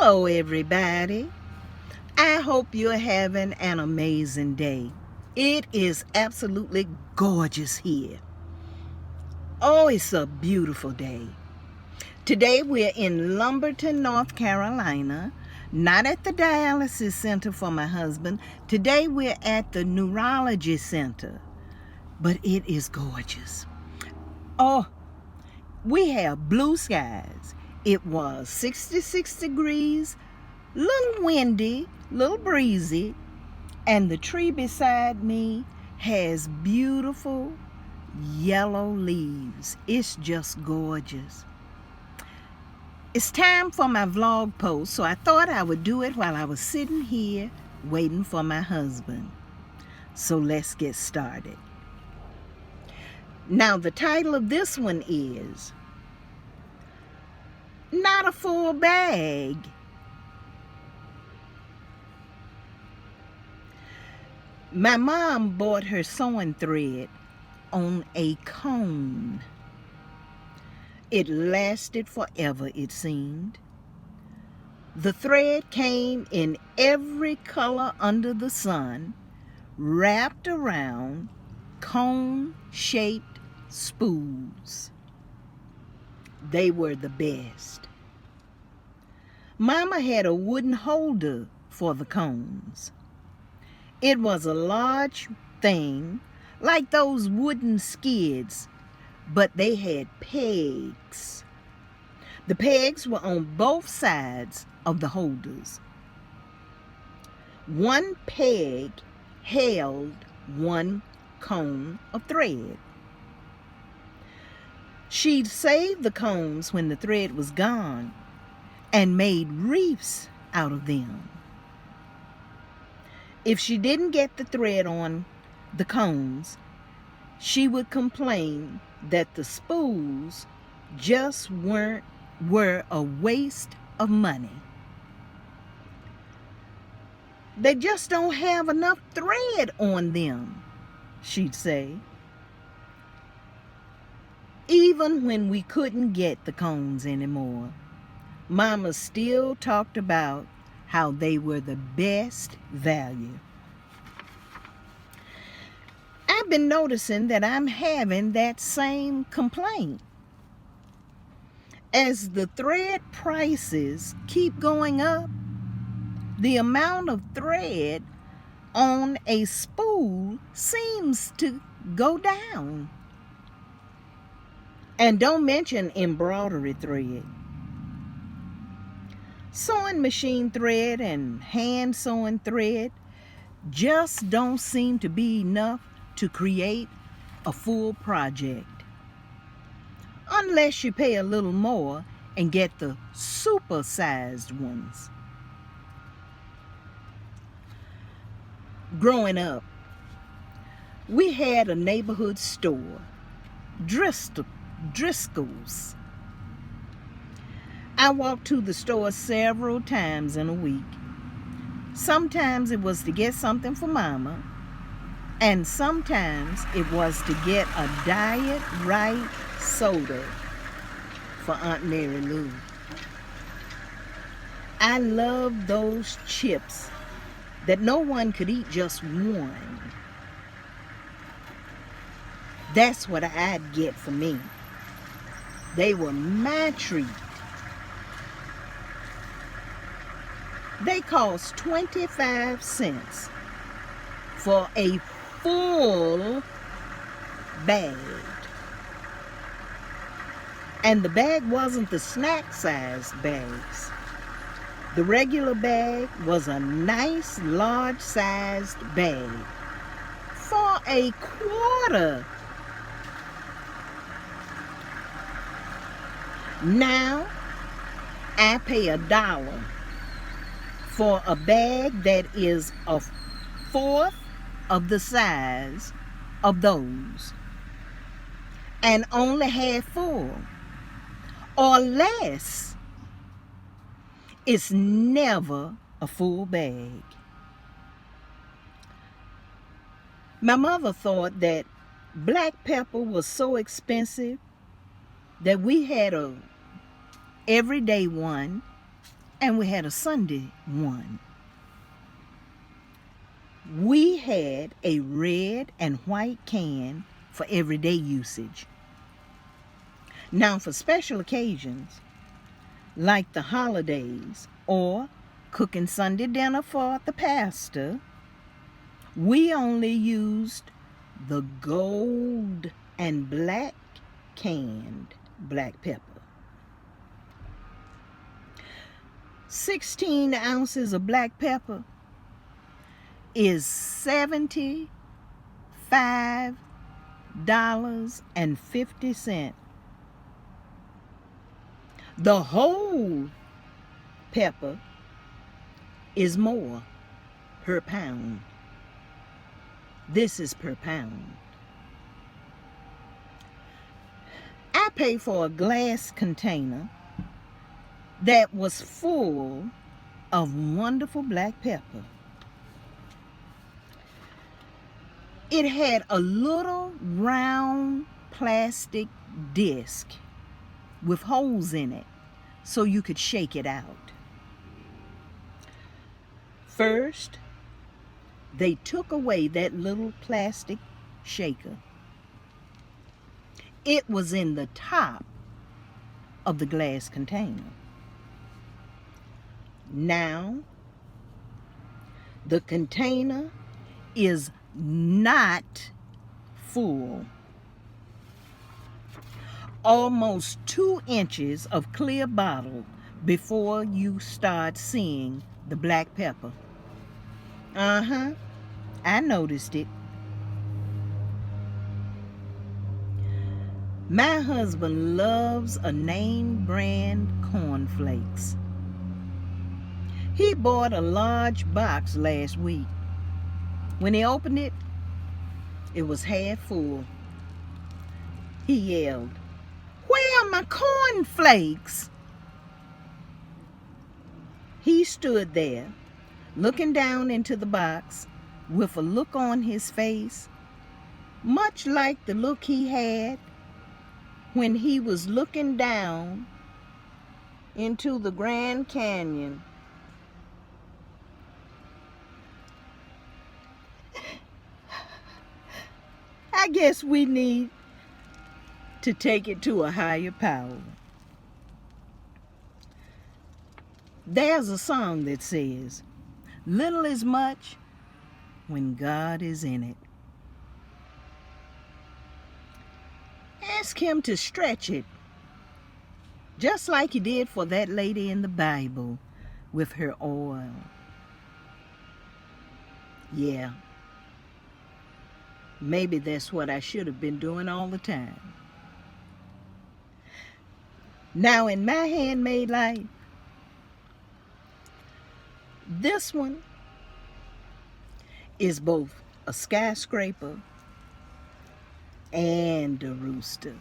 Hello, everybody. I hope you're having an amazing day. It is absolutely gorgeous here. Oh, it's a beautiful day. Today we're in Lumberton, North Carolina, not at the dialysis center for my husband. Today we're at the neurology center, but it is gorgeous. Oh, we have blue skies. It was 66 degrees, little windy, little breezy, and the tree beside me has beautiful yellow leaves. It's just gorgeous. It's time for my vlog post, so I thought I would do it while I was sitting here waiting for my husband. So let's get started. Now the title of this one is Not a Full Bag. My mom bought her sewing thread on a cone. It lasted forever, it seemed. The thread came in every color under the sun, wrapped around cone-shaped spools. They were the best. Mama had a wooden holder for the cones. It was a large thing, like those wooden skids, but they had pegs. The pegs were on both sides of the holders. One peg held one cone of thread. She'd save the cones when the thread was gone and made wreaths out of them. If she didn't get the thread on the cones, she would complain that the spools just were a waste of money. They just don't have enough thread on them, she'd say. Even when we couldn't get the cones anymore, Mama still talked about how they were the best value. I've been noticing that I'm having that same complaint. As the thread prices keep going up, the amount of thread on a spool seems to go down. And don't mention embroidery thread. Sewing machine thread and hand sewing thread just don't seem to be enough to create a full project. Unless you pay a little more and get the super-sized ones. Growing up, we had a neighborhood store, Driscoll's. I walked to the store several times in a week. Sometimes it was to get something for Mama, and sometimes it was to get a Diet Right soda for Aunt Mary Lou. I loved those chips that no one could eat just one. That's what I'd get for me. They were my treat. They cost 25 cents for a full bag. And the bag wasn't the snack-sized bags. The regular bag was a nice, large-sized bag for a quarter. Now, I pay $1 for a bag that is a fourth of the size of those and only half full or less. It's never a full bag. My mother thought that black pepper was so expensive that we had a everyday one and we had a Sunday one. We had a red and white can for everyday usage. Now, for special occasions, like the holidays or cooking Sunday dinner for the pastor, we only used the gold and black canned black pepper. 16 ounces of black pepper is $75.50. The whole pepper is more per pound. This is per pound. I paid for a glass container that was full of wonderful black pepper. It had a little round plastic disc with holes in it so you could shake it out. First, they took away that little plastic shaker. It was in the top of the glass container. Now, the container is not full. Almost 2 inches of clear bottle before you start seeing the black pepper. I noticed it. My husband loves a name brand cornflakes. He bought a large box last week. When he opened it, it was half full. He yelled, "Where are my cornflakes?" He stood there, looking down into the box with a look on his face, much like the look he had when he was looking down into the Grand Canyon. I guess we need to take it to a higher power. There's a song that says, "Little is much when God is in it." Ask him to stretch it, just like he did for that lady in the Bible with her oil. Yeah, maybe that's what I should have been doing all the time. Now, in my handmade life, this one is both a skyscraper and a rooster.